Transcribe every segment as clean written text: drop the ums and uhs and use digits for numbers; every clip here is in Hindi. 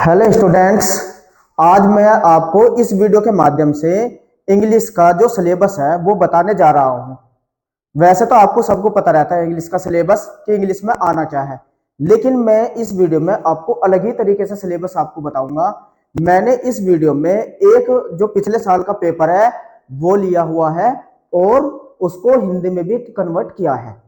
हेलो स्टूडेंट्स, आज मैं आपको इस वीडियो के माध्यम से इंग्लिश का जो सिलेबस है वो बताने जा रहा हूँ। वैसे तो आपको सबको पता रहता है इंग्लिश का सिलेबस कि इंग्लिश में आना क्या है, लेकिन मैं इस वीडियो में आपको अलग ही तरीके से सिलेबस आपको बताऊंगा। मैंने इस वीडियो में एक जो पिछले साल का पेपर है वो लिया हुआ है और उसको हिंदी में भी कन्वर्ट किया है।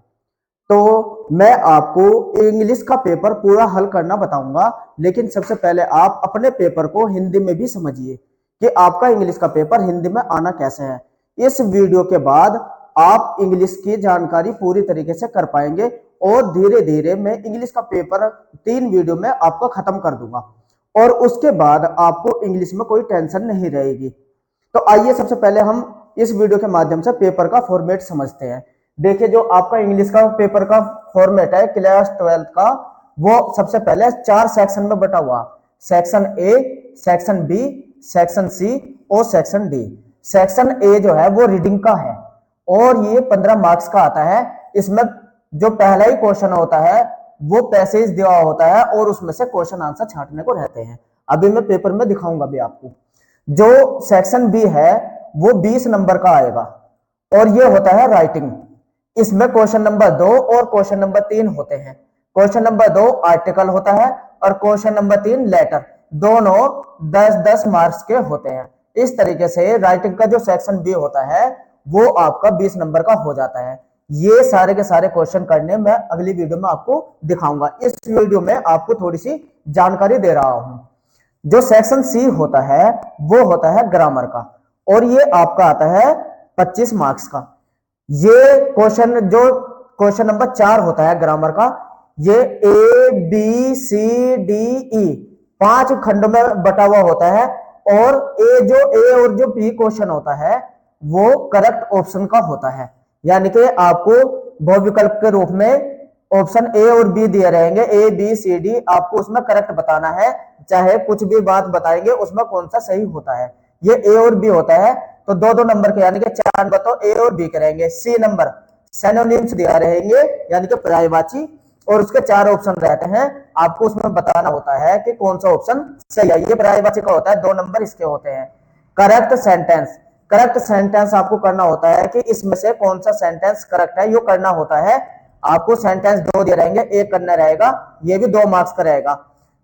तो मैं आपको इंग्लिश का पेपर पूरा हल करना बताऊंगा, लेकिन सबसे पहले आप अपने पेपर को हिंदी में भी समझिए कि आपका इंग्लिश का पेपर हिंदी में आना कैसे है। इस वीडियो के बाद आप इंग्लिश की जानकारी पूरी तरीके से कर पाएंगे और धीरे धीरे मैं इंग्लिश का पेपर 3 वीडियो में आपको खत्म कर दूंगा और उसके बाद आपको इंग्लिश में कोई टेंशन नहीं रहेगी। तो आइए सबसे पहले हम इस वीडियो के माध्यम से पेपर का फॉर्मेट समझते हैं। देखिए, जो आपका इंग्लिश का पेपर का फॉर्मेट है क्लास 12 का, वो सबसे पहले 4 सेक्शन में बटा हुआ। Section A, section B, section C और सेक्शन डी। सेक्शन ए जो है वो रीडिंग का है और ये 15 मार्क्स का आता है। इसमें जो पहला ही क्वेश्चन होता है वो पैसेज दिया होता है और उसमें से क्वेश्चन आंसर छांटने को रहते हैं। अभी मैं पेपर में दिखाऊंगा भी आपको। जो सेक्शन बी है वो 20 नंबर का आएगा और ये होता है राइटिंग। इसमें क्वेश्चन नंबर 2 और क्वेश्चन नंबर 3 होते हैं। क्वेश्चन नंबर 2 आर्टिकल होता है और क्वेश्चन नंबर 3 लेटर। दोनों 10-10 मार्क्स के होते हैं। इस तरीके से राइटिंग का जो सेक्शन बी होता है वो आपका 20 नंबर का हो जाता है। ये सारे के सारे क्वेश्चन करने मैं अगली वीडियो में आपको दिखाऊंगा। इस वीडियो में आपको थोड़ी सी जानकारी दे रहा हूं। जो सेक्शन सी होता है वो होता है ग्रामर का और ये आपका आता है 25 मार्क्स का। ये क्वेश्चन जो क्वेश्चन नंबर 4 होता है ग्रामर का, ये ए बी सी डी ई 5 खंड में बटा हुआ होता है और ए और जो बी क्वेश्चन होता है वो करेक्ट ऑप्शन का होता है। यानी कि आपको बहुविकल्प के रूप में ऑप्शन ए और बी दिए रहेंगे, ए बी सी डी, आपको उसमें करेक्ट बताना है। चाहे कुछ भी बात बताएंगे उसमें कौन सा सही होता है। ये ए और बी होता है तो 2-2 नंबर के यानी कि 4 नंबर तो ए और बी के रहेंगे। सी नंबर सिनोनिम्स दिया रहेंगे यानी कि पर्यायवाची और उसके 4 ऑप्शन रहते हैं। आपको उसमें बताना होता है कि कौन सा ऑप्शन सही है। ये पर्यायवाची का होता है, 2 नंबर इसके होते हैं। करेक्ट सेंटेंस, करेक्ट सेंटेंस आपको करना होता है कि इसमें से कौन सा सेंटेंस करेक्ट है, यो करना होता है। आपको सेंटेंस 2 दिए रहेंगे, एक करना रहेगा, ये भी 2 मार्क्स का रहेगा।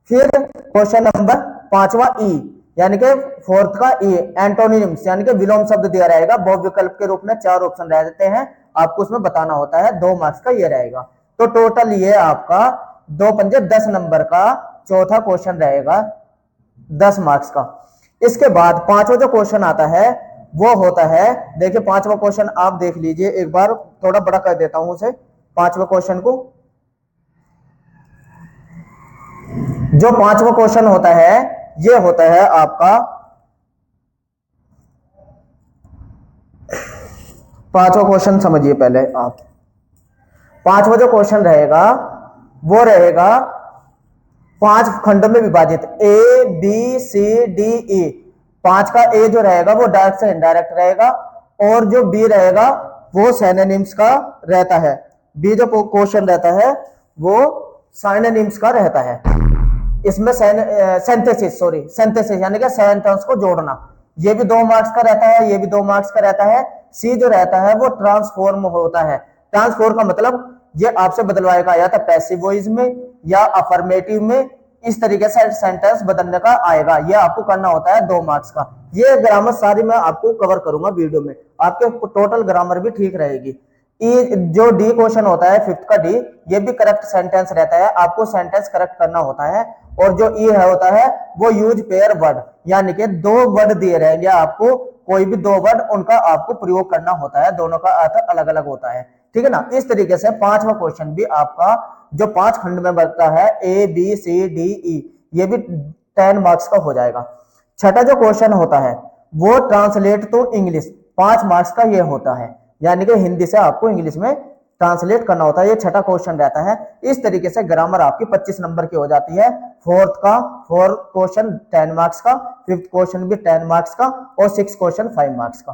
फिर क्वेश्चन नंबर 5वां ई यानी कि 4th का ई एंटोनिम्स यानी कि विलोम शब्द दिया रहेगा। बहुविकल्प के रूप में 4 ऑप्शन रहते हैं, आपको उसमें बताना होता है। 2 मार्क्स का ये रहेगा। तो टोटल ये आपका 2 पंजे 10 नंबर का चौथा क्वेश्चन रहेगा 10 मार्क्स का। इसके बाद 5वां जो क्वेश्चन आता है वो होता है, देखिए 5वां क्वेश्चन आप देख लीजिए एक बार, थोड़ा बड़ा कर देता हूं उसे 5वें क्वेश्चन को। जो 5वां क्वेश्चन होता है ये होता है आपका 5वां क्वेश्चन समझिए पहले आप। 5वां जो क्वेश्चन रहेगा वो रहेगा 5 खंडों में विभाजित, ए बी सी डी ई। 5 का ए जो रहेगा वो डायरेक्ट से इनडायरेक्ट रहेगा और जो बी रहेगा वो सिनोनिम्स का रहता है। बी जो क्वेश्चन रहता है वो सिनोनिम्स का रहता है। इसमें सिंथेसिस यानी कि सेंटेंस को जोड़ना, ये भी 2 मार्क्स का रहता है, ये भी 2 मार्क्स का रहता है। सी जो रहता है वो ट्रांसफॉर्म होता है। ट्रांसफॉर्म का मतलब ये आपसे बदलवाएगा या तो पैसिव वॉइस में या अफर्मेटिव में, इस तरीके से सेंटेंस बदलने का आएगा। ये आपको करना होता है 2 मार्क्स का। ये ग्रामर सारी मैं आपको कवर करूंगा वीडियो में, आपके टोटल ग्रामर भी ठीक रहेगी। जो डी क्वेश्चन होता है 5th का डी, ये भी करेक्ट सेंटेंस रहता है, आपको सेंटेंस करेक्ट करना होता है। और जो ई है होता है वो यूज पेयर वर्ड यानी कि 2 वर्ड दिए रहेंगे आपको, कोई भी 2 वर्ड उनका आपको प्रयोग करना होता है, दोनों का अर्थ अलग अलग होता है। ठीक है ना। इस तरीके से 5वां क्वेश्चन भी आपका जो 5 खंड में बनता है ए बी सी डी ई, ये भी 10 मार्क्स का हो जाएगा। छठा जो क्वेश्चन होता है वो ट्रांसलेट टू इंग्लिश, 5 मार्क्स का ये होता है, यानी कि हिंदी से आपको इंग्लिश में ट्रांसलेट करना होता है। ये छठा क्वेश्चन रहता है। इस तरीके से ग्रामर आपकी 25 नंबर की हो जाती है। 4th क्वेश्चन 10 मार्क्स का, 5th क्वेश्चन भी 10 मार्क्स का और 6th क्वेश्चन 5 मार्क्स का।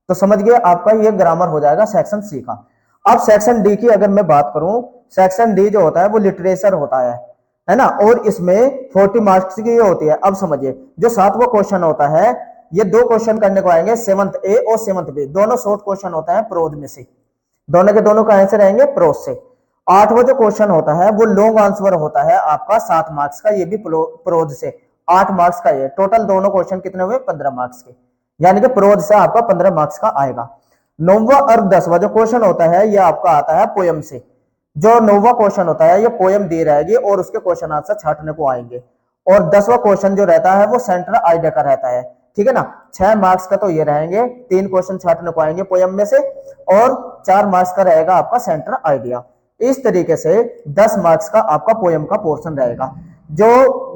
तो समझ गए, आपका ये ग्रामर हो जाएगा सेक्शन सी का। अब सेक्शन डी की अगर मैं बात करूं, सेक्शन डी जो होता है वो लिटरेचर होता है। है ना, और इसमें 40 मार्क्स की होती है। अब समझिए जो 7वां क्वेश्चन होता है, ये 2 क्वेश्चन करने को आएंगे, 7th ए और 7th बी, दोनों शॉर्ट क्वेश्चन होता है प्रोज में से, दोनों के दोनों का आंसर रहेंगे प्रोज से। 8वां जो क्वेश्चन होता है वो लॉन्ग आंसर होता है आपका 7 मार्क्स का, ये भी प्रोज से 8 मार्क्स का। ये टोटल दोनों क्वेश्चन कितने हुए, 15 मार्क्स के, यानी कि प्रोज से आपका 15 मार्क्स का आएगा। 9वां और 10वां जो क्वेश्चन होता है ये आपका आता है पोयम से। जो 9वां क्वेश्चन होता है ये पोयम दी रहेगी और उसके क्वेश्चन आंसर छाटने को आएंगे। और 10वां क्वेश्चन जो रहता है वो सेंट्रल आइडिया का रहता है, ठीक है ना। 6 मार्क्स का तो ये रहेंगे, 3 क्वेश्चन छाटने को आएंगे पोयम में से, और 4 मार्क्स का रहेगा आपका सेंट्रल आइडिया। इस तरीके से 10 मार्क्स का आपका पोयम का पोर्शन रहेगा। जो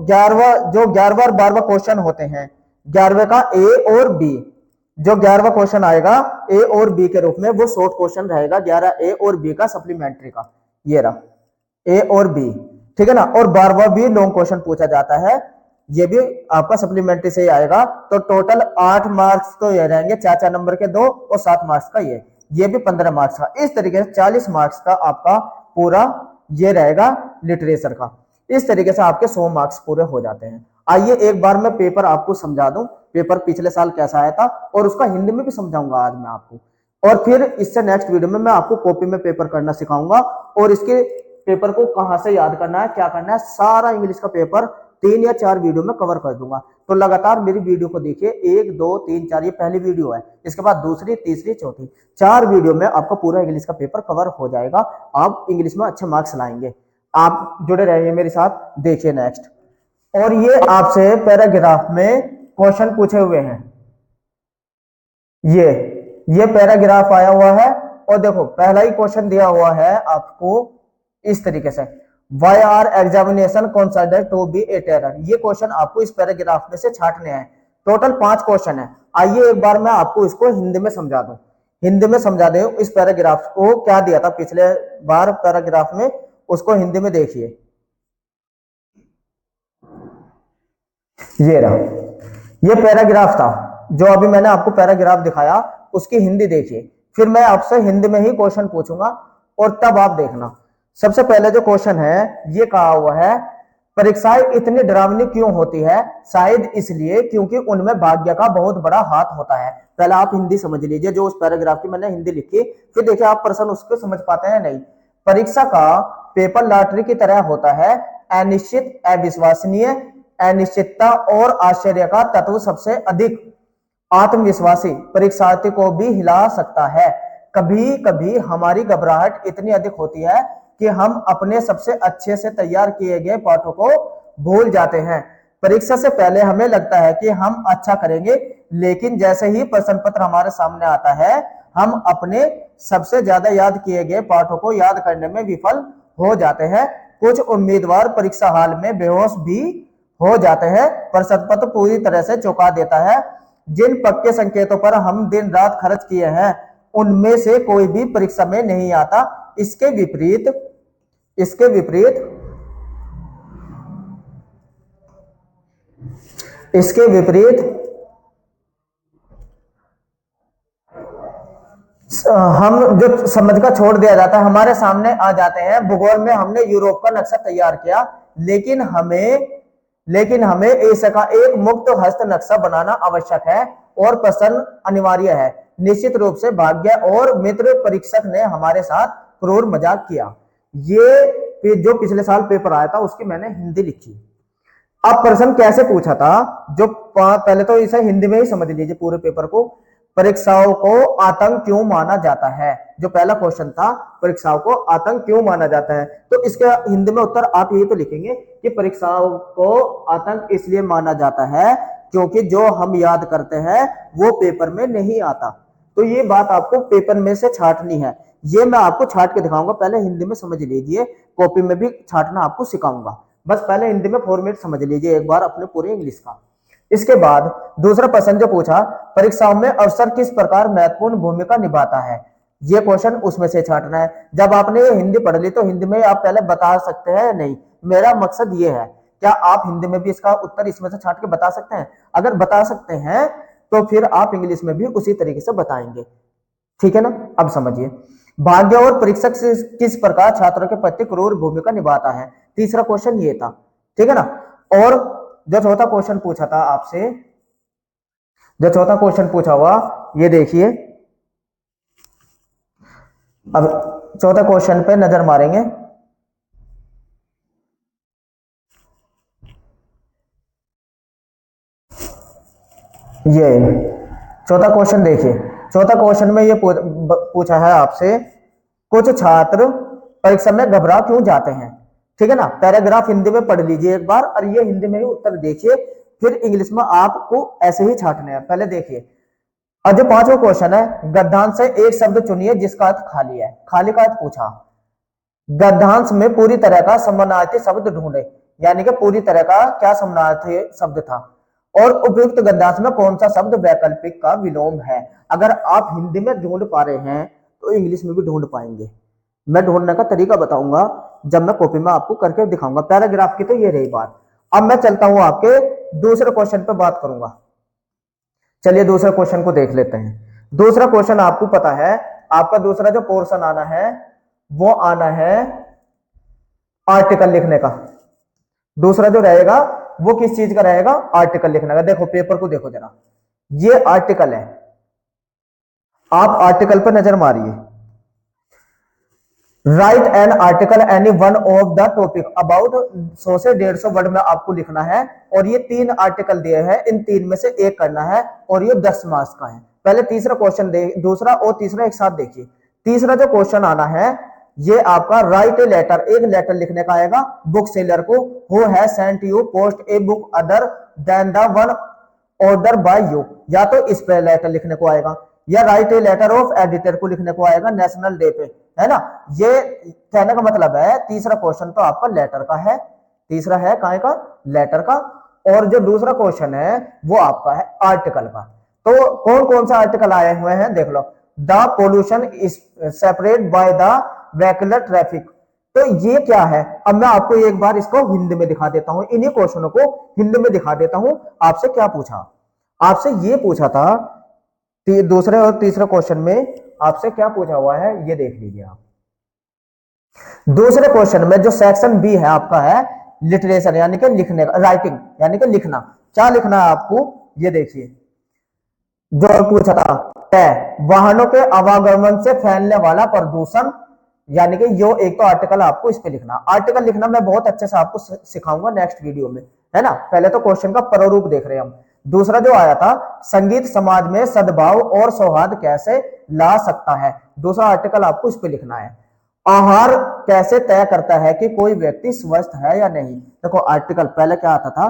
11वां और 12वां क्वेश्चन होते हैं, 11वें का ए और बी, जो 11वां क्वेश्चन आएगा ए और बी के रूप में, वो शॉर्ट क्वेश्चन रहेगा 11 ए और बी का सप्लीमेंट्री का, ये रहा ए और बी, ठीक है ना। और 12वां भी लॉन्ग क्वेश्चन पूछा जाता है, ये भी आपका सप्लीमेंट्री से ही आएगा। तो टोटल 8 मार्क्स तो ये रहेंगे, 4 नंबर के 2 और 7 मार्क्स का ये भी 15 मार्क्स का। इस तरीके से 40 मार्क्स का आपका पूरा ये रहेगा लिटरेचर का। इस तरीके से आपके 100 मार्क्स पूरे हो जाते हैं। आइए एक बार मैं पेपर आपको समझा दूं, पेपर पिछले साल कैसा आया था, और उसका हिंदी में भी समझाऊंगा आज मैं आपको। और फिर इससे नेक्स्ट वीडियो में मैं आपको कॉपी में पेपर करना सिखाऊंगा, और इसके पेपर को कहां से याद करना है, क्या करना है, सारा इंग्लिश का पेपर 3 या 4 वीडियो में कवर कर दूंगा। तो लगातार मेरी वीडियो को देखिए, 1 2 3 4, ये पहली वीडियो है, इसके बाद दूसरी, तीसरी, चौथी, 4 वीडियो में आपका पूरा इंग्लिश का पेपर कवर हो जाएगा। आप इंग्लिश में अच्छे मार्क्स लाएंगे। आप जुड़े रहिए मेरे साथ, देखिए नेक्स्ट। और ये आपसे पैराग्राफ में क्वेश्चन पूछे हुए हैं, ये पैराग्राफ आया हुआ है, और देखो पहला ही क्वेश्चन दिया हुआ है आपको इस तरीके से, why are examination consider to be a terror. ये क्वेश्चन आपको इस पैराग्राफ में से छाटने हैं। टोटल 5 क्वेश्चन है। आइए एक बार मैं आपको इसको हिंदी में समझा दूं, हिंदी में समझा दे इस पैराग्राफ को, क्या दिया था पिछले बार पैराग्राफ में, उसको हिंदी में देखिए। ये रहा, ये पैराग्राफ था जो अभी मैंने आपको पैराग्राफ दिखाया, उसकी हिंदी देखिए, फिर मैं आपसे हिंदी में ही क्वेश्चन पूछूंगा और तब आप देखना। सबसे पहले जो क्वेश्चन है ये कहा हुआ है, परीक्षाएं इतनी डरावनी क्यों होती है, शायद इसलिए क्योंकि उनमें भाग्य का बहुत बड़ा हाथ होता है। पहले आप हिंदी समझ लीजिए, जो उस पैराग्राफ की मैंने हिंदी लिखी, फिर देखिए आप प्रश्न उसको समझ पाते हैं नहीं। परीक्षा का पेपर लॉटरी की तरह होता है, अनिश्चित, अविश्वसनीय, अनिश्चितता और आश्चर्य का तत्व सबसे अधिक आत्मविश्वासी परीक्षार्थी को भी हिला सकता है। कभी कभी हमारी घबराहट इतनी अधिक होती है कि हम अपने सबसे अच्छे से तैयार किए गए पाठों को भूल जाते हैं। परीक्षा से पहले हमें लगता है कि हम अच्छा करेंगे, लेकिन जैसे ही प्रश्न पत्र हमारे सामने आता है, हम अपने सबसे ज्यादा याद किए गए पाठों को याद करने में विफल हो जाते हैं। कुछ उम्मीदवार परीक्षा हाल में बेहोश भी हो जाते हैं। प्रश्न पत्र पूरी तरह से चौंका देता है। जिन पक्के संकेतों पर हम दिन रात खर्च किए हैं, उनमें से कोई भी परीक्षा में नहीं आता। इसके विपरीत हम जो समझ का छोड़ दिया जाता है, हमारे सामने आ जाते हैं। भूगोल में हमने यूरोप का नक्शा तैयार किया, लेकिन हमें एशिया का एक मुक्त हस्त नक्शा बनाना आवश्यक है और प्रश्न अनिवार्य है। निश्चित रूप से भाग्य और मित्र परीक्षक ने हमारे साथ क्रूर मजाक किया। ये जो पिछले साल पेपर आया था उसकी मैंने हिंदी लिखी। अब प्रश्न कैसे पूछा था, जो पहले तो इसे हिंदी में ही समझ लीजिए पूरे पेपर को। परीक्षाओं को आतंक क्यों माना जाता है, जो पहला क्वेश्चन था, परीक्षाओं को आतंक क्यों माना जाता है, तो इसका हिंदी में उत्तर आप यही तो लिखेंगे कि परीक्षाओं को आतंक इसलिए माना जाता है क्योंकि जो हम याद करते हैं वो पेपर में नहीं आता। तो ये बात आपको पेपर में से छाटनी है, ये मैं आपको छाट के दिखाऊंगा। पहले हिंदी में समझ लीजिए, कॉपी में भी छाटना आपको सिखाऊंगा। बस पहले हिंदी में फॉर्मेट समझ लीजिए एक बार अपने पूरे इंग्लिश का। इसके बाद दूसरा प्रश्न जो पूछा, परीक्षाओं में अवसर किस प्रकार महत्वपूर्ण भूमिका निभाता है, ये क्वेश्चन उसमें से छाटना है। जब आपने ये हिंदी पढ़ ली तो हिंदी में आप पहले बता सकते हैं नहीं, मेरा मकसद ये है। क्या आप हिंदी में भी इसका उत्तर इसमें से छाट के बता सकते हैं? अगर बता सकते हैं तो फिर आप इंग्लिश में भी उसी तरीके से बताएंगे, ठीक है ना। अब समझिए, भाग्य और परीक्षक किस प्रकार छात्रों के प्रति क्रूर भूमिका निभाता है। तीसरा क्वेश्चन ये था, ठीक है ना। और जो चौथा क्वेश्चन पूछा था आपसे, जो चौथा क्वेश्चन पूछा हुआ, ये देखिए, अब चौथा क्वेश्चन पे नजर मारेंगे। ये चौथा क्वेश्चन देखिए, चौथा क्वेश्चन में ये पूछा है आपसे, कुछ छात्र परीक्षा में घबरा क्यों जाते हैं, ठीक है ना। पैराग्राफ हिंदी में पढ़ लीजिए एक बार, और ये हिंदी में ही उत्तर देखिए, फिर इंग्लिश में आपको ऐसे ही छांटने हैं। पहले देखिए, और जो पांचवा क्वेश्चन है, गद्यांश से एक शब्द चुनिए जिसका अर्थ खाली है। खाली का अर्थ पूछा, गद्यांश में पूरी तरह का समानार्थी शब्द ढूंढे, यानी कि पूरी तरह का क्या समानार्थी शब्द था, और उपयुक्त गद्यांश में कौन सा शब्द वैकल्पिक का विलोम है। अगर आप हिंदी में ढूंढ पा रहे हैं तो इंग्लिश में भी ढूंढ पाएंगे। मैं ढूंढने का तरीका बताऊंगा जब मैं कॉपी में आपको करके दिखाऊंगा। पैराग्राफ की तो ये रही बात। अब मैं चलता हूं आपके दूसरे क्वेश्चन पे बात करूंगा। चलिए दूसरे क्वेश्चन को देख लेते हैं। दूसरा क्वेश्चन आपको पता है, आपका दूसरा जो पोर्शन आना है वो आना है आर्टिकल लिखने का। दूसरा जो रहेगा वो किस चीज का रहेगा, आर्टिकल लिखने का। देखो पेपर को देखो जरा, ये आर्टिकल है, आप आर्टिकल पर नजर मारिए। Right an article any one of the topic about 100 से 150 वर्ड में आपको लिखना है, और ये 3 आर्टिकल दिए हैं, इन 3 में से एक करना है, और ये 10 मार्क्स का है। पहले तीसरा क्वेश्चन दूसरा और तीसरा एक साथ देखिए। तीसरा जो क्वेश्चन आना है ये आपका राइट ए लेटर, एक लेटर लिखने का आएगा बुक सेलर को, who has sent you post a book other than the one order by you. या तो इस पे लेटर लिखने को आएगा, या write a letter of editor को लिखने को आएगा नेशनल डे पे, है ना। ये कहने का मतलब है तीसरा क्वेश्चन तो आपका लेटर का है, तीसरा है काहे का, लेटर का, और जो दूसरा क्वेश्चन है वो आपका है आर्टिकल का। तो कौन कौन सा आर्टिकल आए हुए हैं देख लो। The pollution is separate by the vehicular traffic, तो ये क्या है। अब मैं आपको एक बार इसको हिंदी में दिखा देता हूं, इन्हीं क्वेश्चनों को हिंदी में दिखा देता हूं। आपसे क्या पूछा, आपसे ये पूछा था दूसरे और तीसरे क्वेश्चन में आपसे क्या पूछा हुआ है, ये देख लीजिए आप। दूसरे क्वेश्चन में जो सेक्शन बी है आपका है लिटरेचर, यानी कि लिखने का, राइटिंग यानी कि लिखना। क्या लिखना है आपको, ये देखिए जो पूछा था, वाहनों के आवागमन से फैलने वाला प्रदूषण, यानी कि यो एक तो आर्टिकल आपको इस पे लिखना। आर्टिकल लिखना मैं बहुत अच्छे से आपको सिखाऊंगा नेक्स्ट वीडियो में, है ना। पहले तो क्वेश्चन का प्रारूप देख रहे हैं हम। दूसरा जो आया था, संगीत समाज में सद्भाव और सौहार्द कैसे ला सकता है, दूसरा आर्टिकल आपको इस पे लिखना है। आहार कैसे तय करता है कि कोई व्यक्ति स्वस्थ है या नहीं। देखो आर्टिकल पहले क्या आता था,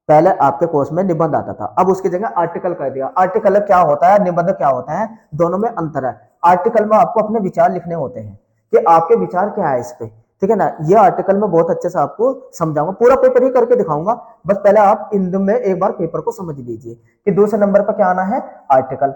पहले आपके कोर्स में निबंध आता था, अब उसकी जगह आर्टिकल कर दिया। आर्टिकल क्या होता है, निबंध क्या होता है, दोनों में अंतर है। आर्टिकल में आपको अपने विचार लिखने होते हैं कि आपके विचार क्या है इस पे, ठीक है ना। ये आर्टिकल में बहुत अच्छे से आपको समझाऊंगा, पूरा पेपर ही करके दिखाऊंगा। बस पहले आप इन में एक बार पेपर को समझ लीजिए कि दूसरे नंबर पर क्या आना है, आर्टिकल,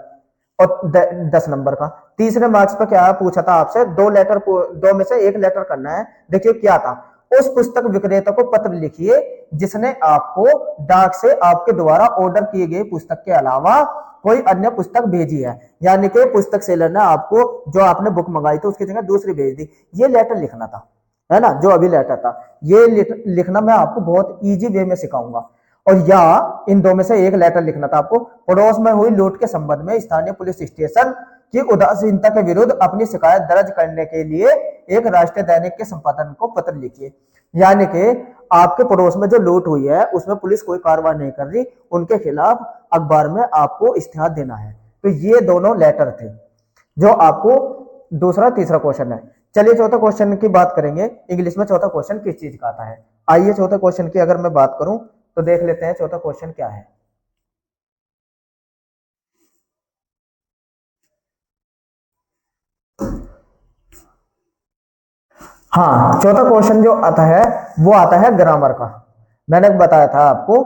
और 10 नंबर का। तीसरे मार्क्स पर क्या पूछा था आपसे, दो में से एक लेटर करना है। देखिए क्या था, उस पुस्तक विक्रेता को पत्र लिखिए जिसने आपको डाक से आपके द्वारा ऑर्डर किए गए पुस्तक के अलावा कोई अन्य पुस्तक भेजी है, यानी कि पुस्तक सेलर ने आपको जो आपने बुक मंगाई थी उसकी जगह दूसरी भेज दी। ये लेटर लिखना था, है ना, जो अभी लेटर था। ये लिखना मैं आपको बहुत इजी वे में सिखाऊंगा। और या इन दो में से एक लेटर लिखना था आपको। पड़ोस में हुई लूट के संबंध में स्थानीय पुलिस स्टेशन की उदासीनता के विरुद्ध अपनी शिकायत दर्ज करने के लिए एक राष्ट्रीय दैनिक के संपादन को पत्र लिखिए। यानी कि आपके पड़ोस में जो लूट हुई है उसमें पुलिस कोई कार्रवाई नहीं कर रही, उनके खिलाफ अखबार में आपको इश्तिहार देना है। तो ये दोनों लेटर थे जो आपको दूसरा तीसरा क्वेश्चन है। चलिए चौथा क्वेश्चन की बात करेंगे। इंग्लिश में चौथा क्वेश्चन किस चीज का आता है, आइए चौथा क्वेश्चन की अगर मैं बात करूं तो देख लेते हैं चौथा क्वेश्चन क्या है। हाँ, चौथा क्वेश्चन जो आता है वो आता है ग्रामर का। मैंने बताया था आपको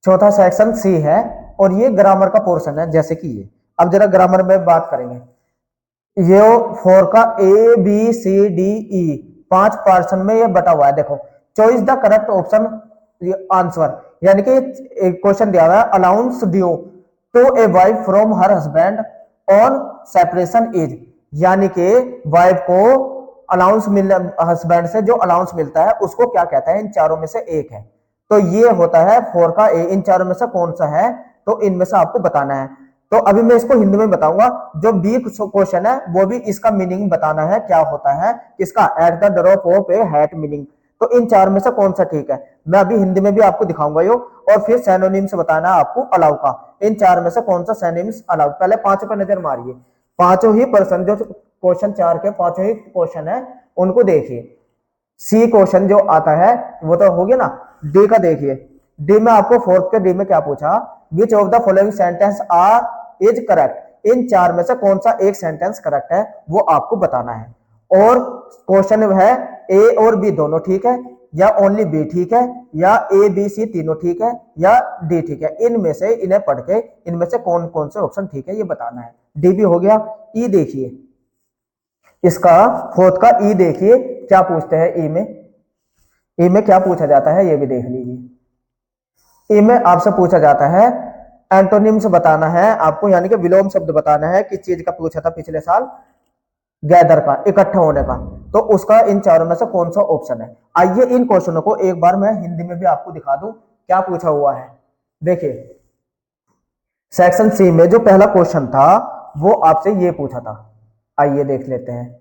चौथा सेक्शन सी है और ये ग्रामर का पोर्शन है, जैसे कि ये। अब जरा ग्रामर में बात करेंगे। ये 4 का A B C D E 5 person में ये बटा हुआ है। देखो choice the correct option answer, यानी कि एक क्वेश्चन दिया हुआ है, allowance due to a wife from her husband on separation as, यानी कि वाइफ को अलाउंस मिल हस्बैंड से जो अलाउंस मिलता है उसको क्या कहता है, इन चारों में से एक है। तो ये होता है 4 का ए, इन चारों में से कौन सा है, तो इनमें से आपको बताना है। तो अभी मैं इसको हिंदी में बताऊंगा। जो बी क्वेश्चन है वो भी इसका मीनिंग बताना है क्या होता है इसका, at the drop of a hat meaning. तो इन चार में से कौन सा ठीक है, मैं अभी हिंदी में भी आपको दिखाऊंगा यो, और फिर सैनोनिम्स बताना है आपको अलाउ का। इन चार में से कौन सा सैनोनिम्स अलाउ, पहले पांचों पर नजर मारिए। पांचों ही पर्सन जो क्वेश्चन 4 के पांचों ही क्वेश्चन है उनको देखिए। सी क्वेश्चन जो आता है वो तो हो गया ना। डी का देखिए, डी में आपको फोर्थ के डी में क्या पूछा, which of the following sentence are is correct. इन चार में से कौन सा एक सेंटेंस करेक्ट है वो आपको बताना है। और क्वेश्चन है ए और बी दोनों ठीक है, या ओनली बी ठीक है, या ए बी सी तीनों ठीक है, या डी ठीक है। इनमें से इन्हें पढ़ के इनमें से कौन कौन से ऑप्शन ठीक है ये बताना है। डी भी हो गया। ई देखिए, इसका फोर्थ का ई देखिए क्या पूछते हैं। ई में क्या पूछा जाता है ये भी देख लीजिए। ई में आपसे पूछा जाता है एंटोनिम्स बताना है आपको, यानी कि विलोम शब्द बताना है। किस चीज का पूछा था पिछले साल, गैदर का, इकट्ठा होने का। तो उसका इन चारों में से कौन सा ऑप्शन है। आइए इन क्वेश्चनों को एक बार मैं हिंदी में भी आपको दिखा दूं क्या पूछा हुआ है। देखिए सेक्शन सी में जो पहला क्वेश्चन था वो आपसे ये पूछा था, आइए देख लेते हैं।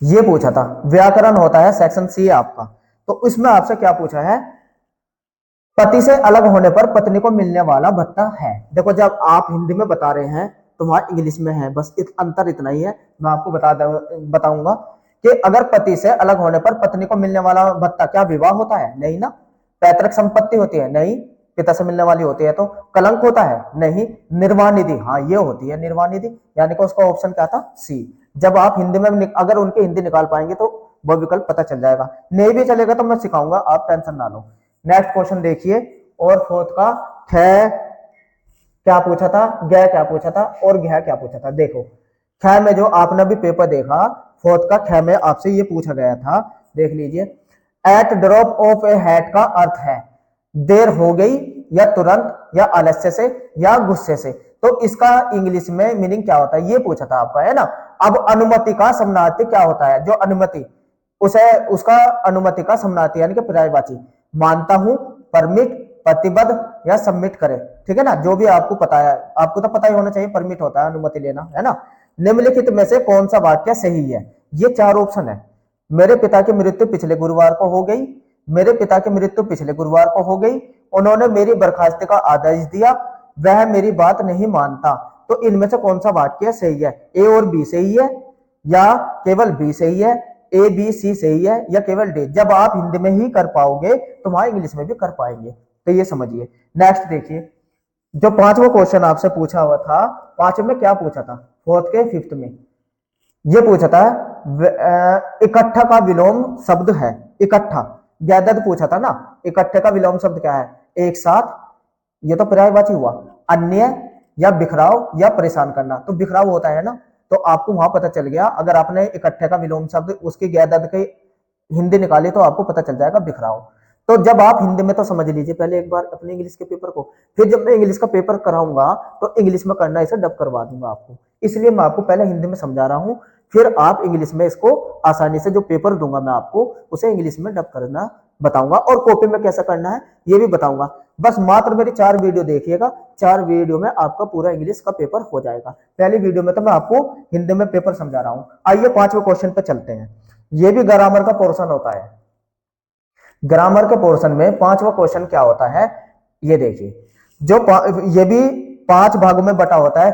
ये पूछा था, व्याकरण होता है सेक्शन सी आपका। तो इसमें आपसे क्या पूछा है, पति से अलग होने पर पत्नी को मिलने वाला भत्ता है। देखो जब आप हिंदी में बता रहे हैं तो वहां इंग्लिश में है, बस अंतर इतना ही है। मैं आपको बताऊंगा कि अगर पति से अलग होने पर पत्नी को मिलने वाला भत्ता, क्या विवाह होता है, नहीं ना। पैतृक संपत्ति होती है, नहीं। पिता से मिलने वाली होती है। तो कलंक होता है, नहीं। निर्वाह निधि, हाँ ये होती है निर्वाह निधि, यानी कि उसका ऑप्शन क्या था, सी। जब आप हिंदी में अगर उनकी हिंदी निकाल पाएंगे तो वो विकल्प पता चल जाएगा, नहीं भी चलेगा तो मैं सिखाऊंगा, आप टेंशन ना लो। नेक्स्ट क्वेश्चन देखिए, और फोर्थ का ख क्या पूछा था, ग क्या पूछा था, और घ क्या पूछा था। देखो ख में जो आपने भी पेपर देखा, फोर्थ का ख में आपसे ये पूछा गया था, देख लीजिए। At drop of a hat का अर्थ है देर हो गई, या तुरंत, या आलस्य से, या गुस्से से। तो इसका इंग्लिश में मीनिंग क्या होता है ये पूछा था आपका, है ना। अब अनुमति का समानार्थी क्या होता है, जो अनुमति उसे उसका अनुमति का समानार्थी यानी कि पर्यायवाची, मानता हूं, परमिट, प्रतिबद्ध, या सबमिट करे, ठीक है ना। जो भी आपको पता है, आपको तो पता ही होना चाहिए, परमिट होता है अनुमति लेना, है ना। निम्नलिखित में से कौन सा वाक्य सही है, ये चार ऑप्शन है। मेरे पिता की मृत्यु पिछले गुरुवार को हो गई, मेरे पिता की मृत्यु पिछले गुरुवार को हो गई, उन्होंने मेरी बर्खास्ती का आदेश दिया, वह मेरी बात नहीं मानता। तो इनमें से कौन सा वाक्य सही है, ए और बी सही है, या केवल बी सही है, ए बी सी सही है, या केवल डी। जब आप हिंदी में ही कर पाओगे तो वहां इंग्लिश में भी कर पाएंगे, तो ये समझिए। नेक्स्ट देखिए, जो पांचवा क्वेश्चन आपसे पूछा हुआ था, पांचवें में क्या पूछा था, फोर्थ के फिफ्थ में ये पूछा था इकट्ठा का विलोम शब्द है, इकट्ठा गैदर पूछा था ना। इकट्ठे का विलोम शब्द क्या है, एक साथ, ये तो पर्यायवाची हुआ। अन्य, या बिखराव, या परेशान करना। तो बिखराव होता है ना, तो आपको वहां पता चल गया। अगर आपने इकट्ठे का विलोम शब्द उसकी गैदर की हिंदी निकाली तो आपको पता चल जाएगा बिखराव। तो जब आप हिंदी में तो समझ लीजिए पहले एक बार अपने इंग्लिश के पेपर को, फिर जब मैं इंग्लिश का पेपर कराऊंगा तो इंग्लिश में करना, इसे डब करवा दूंगा आपको। इसलिए मैं आपको पहले हिंदी में समझा रहा हूं, फिर आप इंग्लिश में इसको आसानी से जो पेपर दूंगा मैं आपको उसे इंग्लिश में डब करना बताऊंगा, और कॉपी में कैसा करना है ये भी बताऊंगा। बस मात्र मेरी 4 वीडियो देखिएगा, 4 वीडियो में आपका पूरा इंग्लिश का पेपर हो जाएगा। पहली वीडियो में तो मैं आपको हिंदी में पेपर समझा रहा हूं। आइए पांचवें क्वेश्चन पे चलते हैं। ये भी ग्रामर का पोर्शन होता है। ग्रामर के पोर्शन में पांचवा क्वेश्चन क्या होता है ये देखिए। जो ये भी 5 भागों में बटा होता है,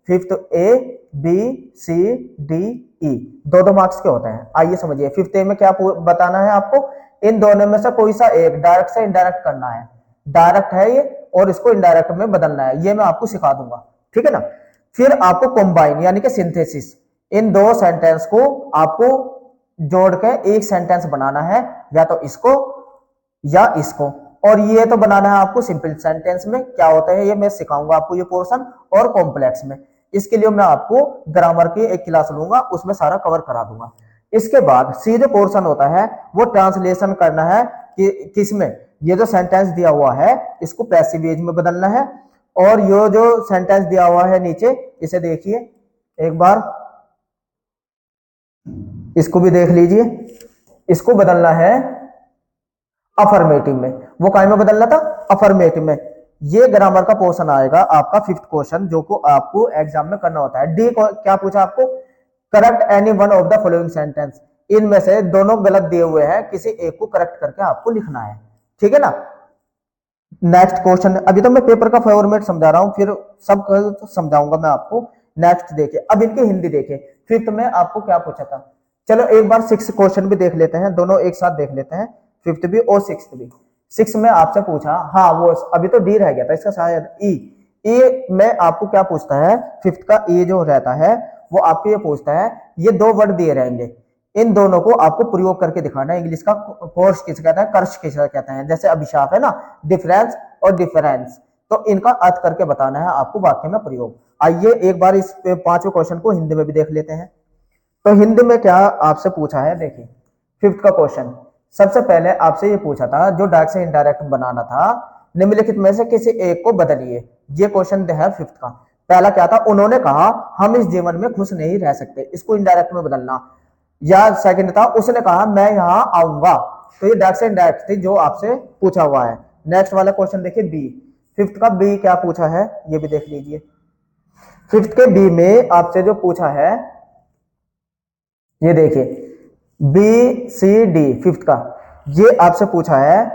fifth A B C D E, 2-2 marks के होते हैं। आइए समझिए, फिफ्थ ए में क्या बताना है आपको, इन दोनों में से कोई सा एक डायरेक्ट से इनडायरेक्ट करना है। डायरेक्ट है ये और इसको इनडायरेक्ट में बदलना है, ये मैं आपको सिखा दूंगा, ठीक है ना। फिर आपको कंबाइन यानी कि सिंथेसिस, इन दो सेंटेंस को आपको जोड़ के एक सेंटेंस बनाना है, या तो इसको या इसको। और ये तो बनाना है आपको सिंपल सेंटेंस में, क्या होता है ये मैं सिखाऊंगा आपको ये पोर्शन, और कॉम्प्लेक्स में। इसके लिए मैं आपको ग्रामर की एक क्लास लूंगा, उसमें सारा कवर करा दूंगा। इसके बाद सीधे पोर्शन होता है, वो ट्रांसलेशन करना है कि किसमें, ये जो सेंटेंस दिया हुआ है इसको पैसिव वेज में बदलना है। और ये जो सेंटेंस दिया हुआ है नीचे, इसे देखिए एक बार, इसको भी देख लीजिए, इसको बदलना है अफर्मेटिव में। वो काय में बदलना था? अफर्मेटिव में। ये ग्रामर का पोर्शन आएगा आपका 5th क्वेश्चन, जो को आपको एग्जाम में करना होता है। डी को क्या पूछा आपको? Correct any one of the following sentence. इनमें से दोनों गलत दिए हुए हैं, किसी एक को करेक्ट करके आपको लिखना है, ठीक है ना। नेक्स्ट क्वेश्चन, अभी तो मैं पेपर का फॉर्मेट समझा रहा हूं, फिर सब समझाऊंगा मैं आपको। नेक्स्ट देखिए, अब इनकी हिंदी देखिए। 5th में आपको क्या पूछा था? चलो एक बार 6th क्वेश्चन भी देख लेते हैं, दोनों एक साथ देख लेते हैं, 5th भी और 6th भी। 6 में आपसे पूछा, हाँ वो अभी तो डी रह गया था, इसका शायद ई में आपको क्या पूछता है? 5th का ई जो रहता है वो आपको ये पूछता है, ये दो वर्ड दिए रहेंगे, इन दोनों को आपको प्रयोग करके दिखाना है। इंग्लिश का कोर्स किसे कहते हैं? कर्ष किसे कहते हैं? जैसे अभिशाप है ना, डिफरेंस और डिफरेंस, तो इनका अर्थ करके बताना है आपको वाक्य में प्रयोग। आइए एक बार इस 5वें क्वेश्चन को हिंदी में भी देख लेते हैं। तो हिंदी में क्या आपसे पूछा है, देखिए 5th का क्वेश्चन। सबसे पहले आपसे ये पूछा था, जो डायरेक्ट से इनडायरेक्ट बनाना था, निम्नलिखित में से किसी एक को बदलिए। ये क्वेश्चन है 5th का। पहला क्या था? उन्होंने कहा हम इस जीवन में खुश नहीं रह सकते, इसको इनडायरेक्ट में बदलना। या सेकंड था, उसने कहा मैं यहां आऊंगा, तो ये डायरेक्ट से इनडायरेक्ट थी जो आपसे पूछा हुआ है। नेक्स्ट वाला क्वेश्चन देखिए बी, 5th का बी क्या पूछा है ये भी देख लीजिए। 5th के बी में आपसे जो पूछा है ये देखिए, बी सी डी 5th का, ये आपसे पूछा है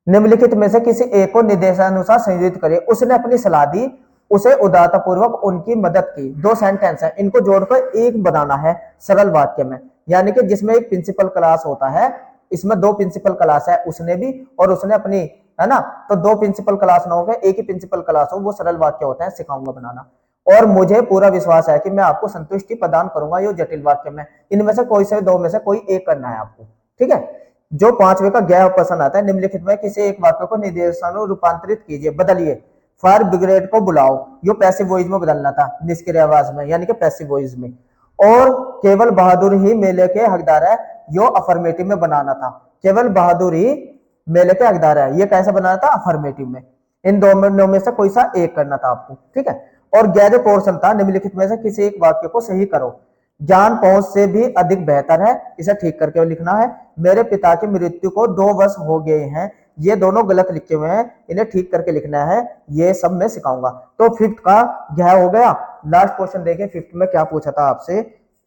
निम्नलिखित में से किसी एक को निर्देशानुसार संयोजित करिए। उसने अपनी सलाह दी, उसे उदारतापूर्वक उनकी मदद की। दो सेंटेंस है, इनको जोड़कर एक बनाना है सरल वाक्य में। यानी कि जिसमें एक प्रिंसिपल क्लास होता है, इसमें दो प्रिंसिपल क्लास है, उसने भी और उसने अपनी, है ना। तो दो प्रिंसिपल क्लास ना होकर एक ही प्रिंसिपल क्लास हो, वो सरल वाक्य होता है, सिखाऊंगा बनाना। और मुझे पूरा विश्वास है कि मैं आपको संतुष्टि प्रदान करूंगा ये जटिल वाक्य में। इनमें से कोई से दो में से कोई एक करना है आपको, ठीक है। जो 5वें का गैर पसंद आता है, निम्नलिखित में किसी एक वाक्य को निर्देशानुसार रूपांतरित कीजिए, बदलिए। फायर ब्रिगेड को बुलाओ, यो पैसिव वॉइस में बदलना था, निष्क्रिय आवाज में, यानी कि पैसिव वॉइस में। और केवल बहादुर ही मेले के हकदार है, यो अफर्मेटिव में बनाना था। केवल बहादुर ही मेले के हकदार है, ये कैसे बनाना था? अफर्मेटिव में। इन दोनों में से कोई सा एक करना था आपको, ठीक है। और गैर पोर्शन था, निम्नलिखित में से किसी एक वाक्य को सही करो। ज्ञान पहुंच से भी अधिक बेहतर है, इसे ठीक करके लिखना है। मेरे पिता की मृत्यु को 2 वर्ष हो गए हैं, ये दोनों गलत लिखे हुए हैं, इन्हें ठीक करके लिखना है। ये सब मैं सिखाऊंगा। तो 5th का गया हो गया। लास्ट क्वेश्चन देखिए, 5th में क्या पूछा था आपसे?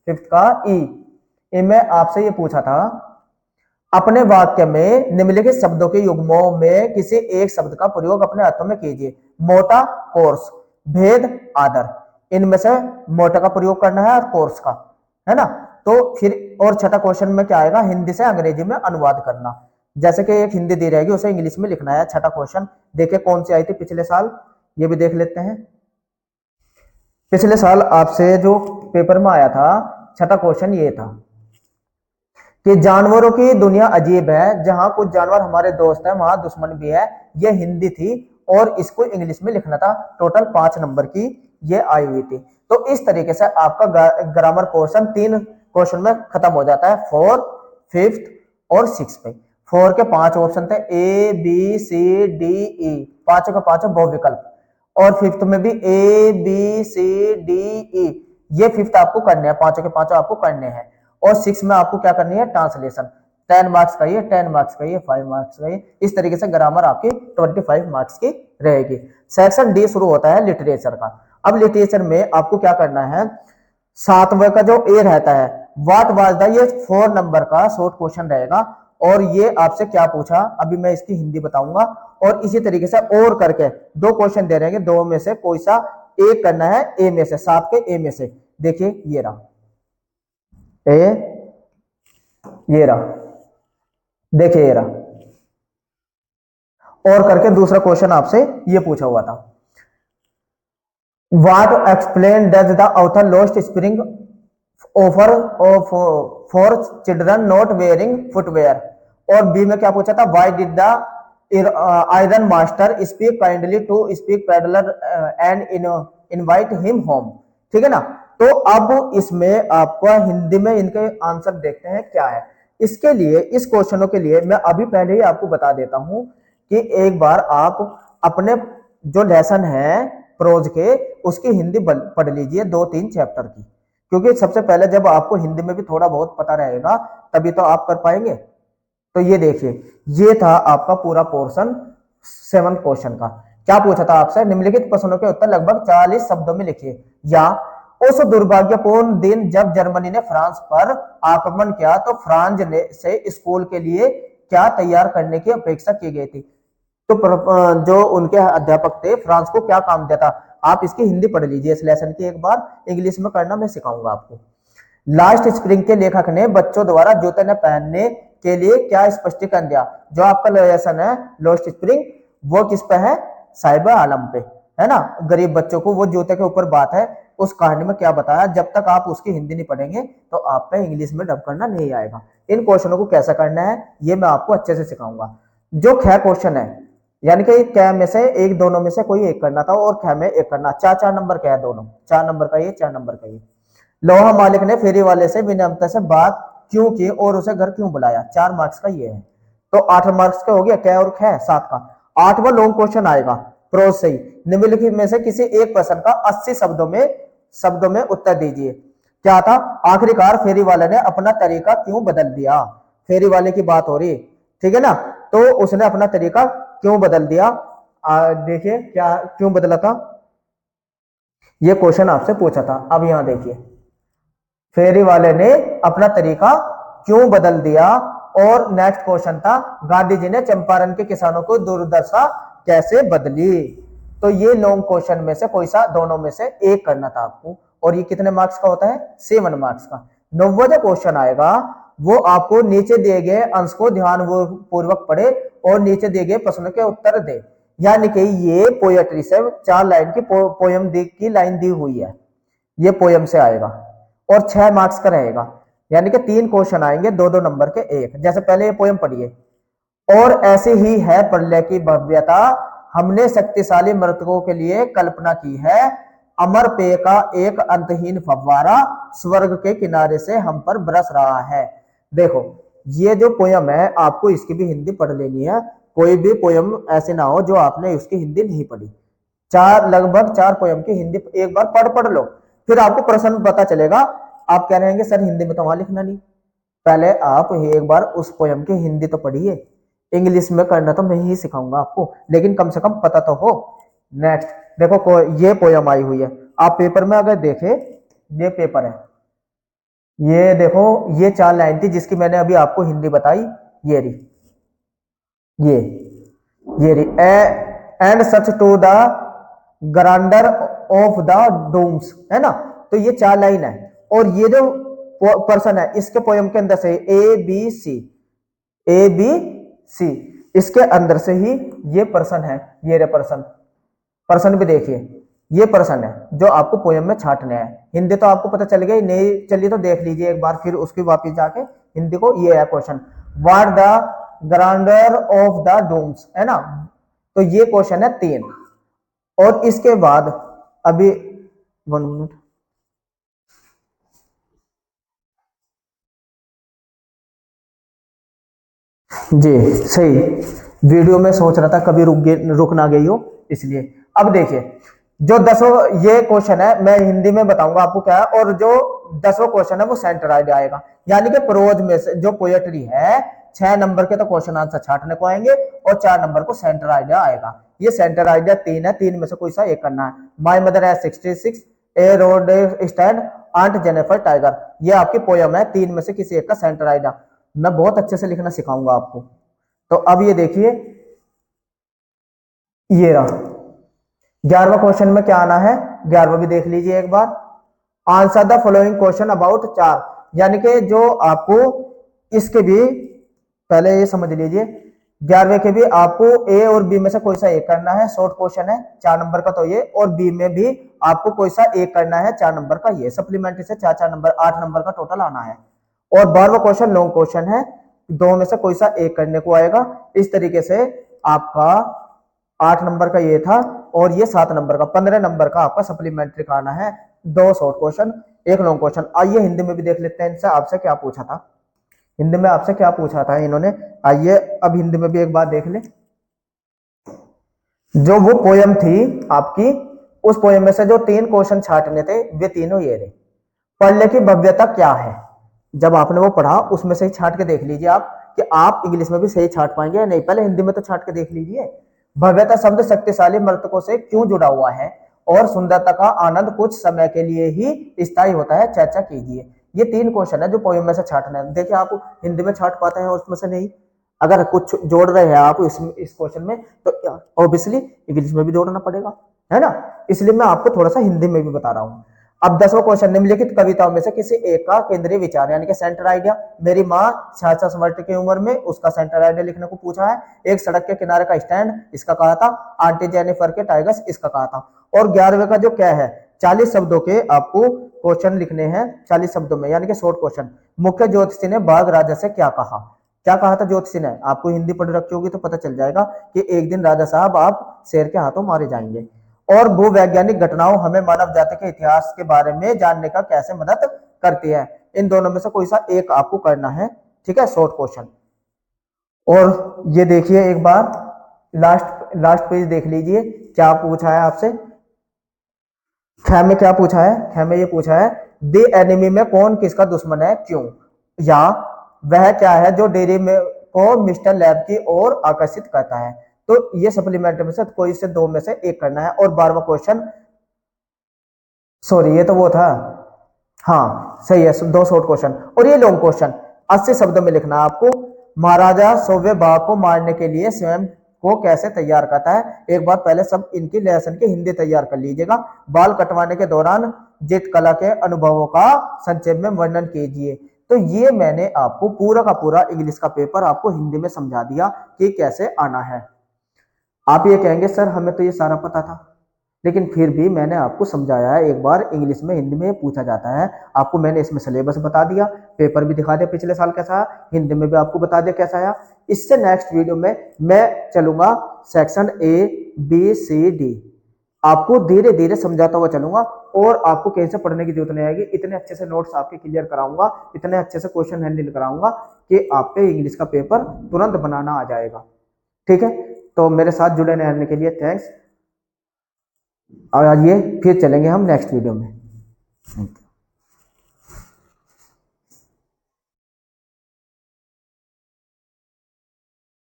5th का ई में आपसे ये पूछा था, अपने वाक्य में निम्नलिखित शब्दों के युग्मों में किसी एक शब्द का प्रयोग अपने अर्थों में कीजिए। मोटा, कोर्स, भेद, आदर। इनमें से मोटा का प्रयोग करना है और कोर्स का, है ना। तो फिर और छठा क्वेश्चन में क्या आएगा? हिंदी से अंग्रेजी में अनुवाद करना। जैसे कि एक हिंदी दी रहेगी, उसे इंग्लिश में लिखना है। छठा क्वेश्चन देखिए कौन सी आई थी पिछले साल, ये भी देख लेते हैं। पिछले साल आपसे जो पेपर में आया था, छठा क्वेश्चन ये था कि जानवरों की दुनिया अजीब है, जहां कुछ जानवर हमारे दोस्त हैं वहां दुश्मन भी है। ये हिंदी थी और इसको इंग्लिश में लिखना था। टोटल 5 नंबर की ये आई हुई थी। तो इस तरीके से आपका ग्रामर पोर्शन 3 क्वेश्चन में खत्म हो जाता है, 4, 5th और 6 पे। 4 के 5 ऑप्शन थे, ए बी सी डी ई, पांचों के पांचों बहुविकल्प। और 5th में भी ए बी सी डी ई, ये 5th आपको करने हैं, पांचों के पांचों आपको करने हैं। और 6 में आपको क्या करनी है? ट्रांसलेशन। 10 मार्क्स का ये, 10 मार्क्स का ये, 5 मार्क्स का ये। इस तरीके से ग्रामर आपकी 25 मार्क्स की रहेगी। सेक्शन डी शुरू होता है लिटरेचर का। अब लिटरेचर में आपको क्या करना है? 7वें का जो ए रहता है, व्हाट वाज द, ये 4 नंबर का शॉर्ट क्वेश्चन रहेगा। और ये आपसे क्या पूछा, अभी मैं इसकी हिंदी बताऊंगा। और इसी तरीके से और करके 2 क्वेश्चन दे रहेंगे, 2 में से कोई सा एक करना है, ए में से, 7 के ए में से। देखिए ये रहा ए, ये रहा, देखिए ये रहा। और करके दूसरा क्वेश्चन आपसे ये पूछा हुआ था, what explain does the author lost spring offer for children not wearing footwear. और बी में क्या पूछा था, why did the iron master speak kindly to speak peddler and invite him home. ठीक है ना। तो अब इसमें आपको हिंदी में इनके आंसर देखते हैं क्या है। इसके लिए, इस क्वेश्चनों के लिए मैं अभी पहले ही आपको बता देता हूं कि एक बार आप अपने जो लेसन है प्रोज के, उसकी हिंदी पढ़ लीजिए 2-3 चैप्टर की, क्योंकि सबसे पहले जब आपको हिंदी में भी थोड़ा बहुत पता रहेगा तभी तो आप कर पाएंगे। तो ये देखिए, ये था आपका पूरा पोर्शन 7th क्वेश्चन का। क्या पूछा था आपसे, निम्नलिखित प्रश्नों के उत्तर लगभग 40 शब्दों में लिखिए। या उस दुर्भाग्यपूर्ण दिन जब जर्मनी ने फ्रांस पर आक्रमण किया तो फ्रांस ने से स्कूल के लिए क्या तैयार करने की अपेक्षा की गई थी। तो जो उनके अध्यापक थे फ्रांस को क्या काम दिया था। आप इसकी हिंदी पढ़ लीजिए इस लेसन की एक बार, इंग्लिश में करना मैं सिखाऊंगा आपको। लास्ट स्प्रिंग के लेखक ने बच्चों द्वारा जूते न पहनने के लिए क्या स्पष्टीकरण दिया। जो आपका लेसन है लास्ट स्प्रिंग, वो किस पे है, साहिब आलम पे, है ना। गरीब बच्चों को वो जूते के ऊपर बात है। उस कहानी में क्या बताया, जब तक आप उसकी हिंदी नहीं पढ़ेंगे तो आप पे इंग्लिश में डब करना नहीं आएगा। इन क्वेश्चनों को कैसा करना है ये मैं आपको अच्छे से सिखाऊंगा। जो ख क्वेश्चन है, यानी कि क में से एक, दोनों में से कोई एक करना था और ख में एक करना। 4-4 नंबर का है दोनों, 4 नंबर का ये, 4 नंबर का ये। लोहा मालिक ने फेरी वाले से विनम्रता से बात क्यों की और उसे घर क्यों बुलाया। 4 मार्क्स का ये है। तो 8 मार्क्स का हो गया, क और ख 7 का। 8वां लॉन्ग क्वेश्चन आएगा प्रोज से ही। निम्नलिखित में से किसी एक प्रश्न का 80 शब्दों में उत्तर दीजिए। क्या था, आखिरकार फेरी वाले ने अपना तरीका क्यों बदल दिया। फेरी वाले की बात हो रही, ठीक है ना। तो उसने अपना तरीका क्यों बदल दिया, देखिए क्या क्यों बदला था, ये क्वेश्चन आपसे पूछा था। अब यहां देखिए, फेरी वाले ने अपना तरीका क्यों बदल दिया। और नेक्स्ट क्वेश्चन था, गांधी जी ने चंपारण के किसानों को दुर्दशा कैसे बदली। तो ये लॉन्ग क्वेश्चन में से कोई सा दोनों में से एक करना था आपको। और ये कितने मार्क्स का होता है, 7 मार्क्स का। 9वां जो क्वेश्चन आएगा वो आपको नीचे दिए गए अंश को ध्यान पूर्वक पढ़े और नीचे दिए गए प्रश्नों के उत्तर दे। यानी कि ये पोएट्री से 4 लाइन की पोयम की लाइन दी हुई है, ये पोयम से आएगा और 6 मार्क्स का रहेगा। यानी कि 3 क्वेश्चन आएंगे 2-2 नंबर के एक। जैसे पहले ये पोयम पढ़िए, और ऐसे ही है प्रलय की भव्यता, हमने शक्तिशाली मृतकों के लिए कल्पना की है, अमर पेय का एक अंतहीन फव्वारा स्वर्ग के किनारे से हम पर बरस रहा है। देखो ये जो पोयम है आपको इसकी भी हिंदी पढ़ लेनी है। कोई भी पोयम ऐसे ना हो जो आपने उसकी हिंदी नहीं पढ़ी। लगभग 4 पोयम की हिंदी एक बार पढ़ लो, फिर आपको प्रश्न पता चलेगा। आप कह रहे हैं सर हिंदी में तो वहां लिखना नहीं, पहले आप एक बार उस पोयम की हिंदी तो पढ़िए। इंग्लिश में करना तो मैं ही सिखाऊंगा आपको, लेकिन कम से कम पता तो हो। नेक्स्ट देखो ये पोयम आई हुई है, आप पेपर में अगर देखे, ये पेपर है, ये देखो ये 4 लाइन थी जिसकी मैंने अभी आपको हिंदी बताई। ये रही, ये रही, and such to the grandeur of the domes, है ना। तो ये 4 लाइन है और ये जो पर्सन है इसके पोयम के अंदर से ए बी सी इसके अंदर से ही ये पर्सन है। ये रे पर्सन भी देखिए, ये पर्सन है जो आपको पोयम में छाटने हैं। हिंदी तो आपको पता चल गई, नहीं चलिए तो देख लीजिए एक बार फिर उसकी वापिस जाके हिंदी को। ये है question, what the grandeur of the domes, है ना। तो ये क्वेश्चन है 3। और इसके बाद अभी 1 मिनट, जी सही, वीडियो में सोच रहा था कभी रुक ना गई हो इसलिए। अब देखिए जो 10 ये क्वेश्चन है मैं हिंदी में बताऊंगा आपको क्या है, और जो 10वां क्वेश्चन है वो सेंटर आइडिया आएगा। यानी कि प्रोज में से जो पोएट्री है 6 नंबर के तो क्वेश्चन आंसर छाटने को आएंगे और 4 नंबर को सेंटर आइडिया आएगा। ये सेंटर आइडिया 3 है, 3 में से कोई सा एक करना है। माई मदर है 66, a road stand, aunt Jennifer tiger, ये आपकी पोयम है। 3 में से किसी एक का सेंटर आइडिया मैं बहुत अच्छे से लिखना सिखाऊंगा आपको। तो अब ये देखिए, ये रहा 11वां क्वेश्चन में क्या आना है, 11वां भी देख लीजिए एक बार। Answer the following question about 4, यानी कि जो आपको इसके भी पहले ये समझ लीजिए, 11वें के भी आपको ए और बी में से कोई सा एक करना है। शॉर्ट क्वेश्चन है 4 नंबर का तो ये, और बी में भी आपको कोई सा एक करना है 4 नंबर का ये। सप्लीमेंट्री से 4-4 नंबर, 8 नंबर का टोटल आना है। और 12वां क्वेश्चन लॉन्ग क्वेश्चन है, 2 में से कोई सा एक करने को आएगा। इस तरीके से आपका 8 नंबर का ये था और ये 7 नंबर का, 15 नंबर का आपका सप्लीमेंट्री का आना है। 2 शॉर्ट क्वेश्चन, 1 लॉन्ग क्वेश्चन। आइए हिंदी में भी देख लेते हैं इनसे आपसे क्या पूछा था, हिंदी में आपसे क्या पूछा था इन्होंने। आइए अब हिंदी में भी एक बार देख ले। जो वो पोयम थी आपकी, उस पोयम में से जो 3 क्वेश्चन छाटने थे वे तीनों ये रहे। पढ़ने की भव्यता क्या है? जब आपने वो पढ़ा उसमें से ही छांट के देख लीजिए आप कि आप इंग्लिश में भी सही छांट पाएंगे या नहीं। पहले हिंदी में तो छांट के देख लीजिए। भव्यता शब्द शक्तिशाली मृतकों से क्यों जुड़ा हुआ है और सुंदरता का आनंद कुछ समय के लिए ही स्थायी होता है, चर्चा कीजिए। ये 3 क्वेश्चन है जो पोएम में से छांटना है। देखिए आप हिंदी में छांट पाते हैं और उसमें से नहीं। अगर कुछ जोड़ रहे हैं आप इस क्वेश्चन में तो ऑब्वियसली इंग्लिश में भी जोड़ना पड़ेगा, है ना। इसलिए मैं आपको थोड़ा सा हिंदी में भी बता रहा हूँ। अब 10वां क्वेश्चन, निम्नलिखित कविताओं में से किसी एक का केंद्रीय विचार यानी कि सेंटर आइडिया। मेरी माँ 66 वर्ष की उम्र में, उसका सेंटर आइडिया लिखने को पूछा है। एक सड़क के किनारे का स्टैंड, इसका कहा था। आंटी जेनिफर के टाइगर्स, इसका कहा था। और 11वें का जो क्या है, 40 शब्दों के आपको क्वेश्चन लिखने हैं, 40 शब्दों में यानी कि शॉर्ट क्वेश्चन। मुख्य ज्योतिषी ने बाघ राजा से क्या कहा? क्या कहा था ज्योतिषी ने? आपको हिंदी पढ़ रखी होगी तो पता चल जाएगा कि एक दिन राजा साहब आप शेर के हाथों मारे जाएंगे। और भूवैज्ञानिक घटनाओं हमें मानव जाति के इतिहास के बारे में जानने का कैसे मदद करती है? इन दोनों में से कोई सा एक आपको करना है, ठीक है, शॉर्ट क्वेश्चन। और ये देखिए एक बार लास्ट लास्ट पेज देख लीजिए, क्या पूछा है आपसे। ख में क्या पूछा है? ख में ये पूछा है द एनिमी में कौन किसका दुश्मन है, क्यों? या वह क्या है जो डेयरी में को मिस्टर लैब की ओर आकर्षित करता है? तो ये सप्लीमेंट में से कोई से दो में से एक करना है। और 12वां क्वेश्चन, सॉरी ये तो वो था, हाँ सही है, दो शॉर्ट क्वेश्चन। और ये लॉन्ग क्वेश्चन 80 शब्दों में लिखना है आपको। महाराजा सौवे बाघ को मारने के लिए स्वयं को कैसे तैयार करता है? एक बार पहले सब इनकी लेसन की हिंदी तैयार कर लीजिएगा। बाल कटवाने के दौरान जित कला के अनुभवों का संक्षेप में वर्णन कीजिए। तो ये मैंने आपको पूरा का पूरा इंग्लिश का पेपर आपको हिंदी में समझा दिया कि कैसे आना है। आप ये कहेंगे सर हमें तो ये सारा पता था, लेकिन फिर भी मैंने आपको समझाया है। एक बार इंग्लिश में हिंदी में पूछा जाता है, आपको मैंने इसमें सिलेबस बता दिया, पेपर भी दिखा दिया पिछले साल कैसा आया, हिंदी में भी आपको बता दिया कैसा आया। इससे नेक्स्ट वीडियो में मैं चलूंगा सेक्शन ABCD, आपको धीरे धीरे समझाता हुआ चलूंगा और आपको कहीं से पढ़ने की जरूरत नहीं आएगी। इतने अच्छे से नोट्स आपके क्लियर कराऊंगा, इतने अच्छे से क्वेश्चन हैंडल कराऊंगा कि आप पे इंग्लिश का पेपर तुरंत बनाना आ जाएगा, ठीक है। तो मेरे साथ जुड़े रहने के लिए थैंक्स। और आइए फिर चलेंगे हम नेक्स्ट वीडियो में।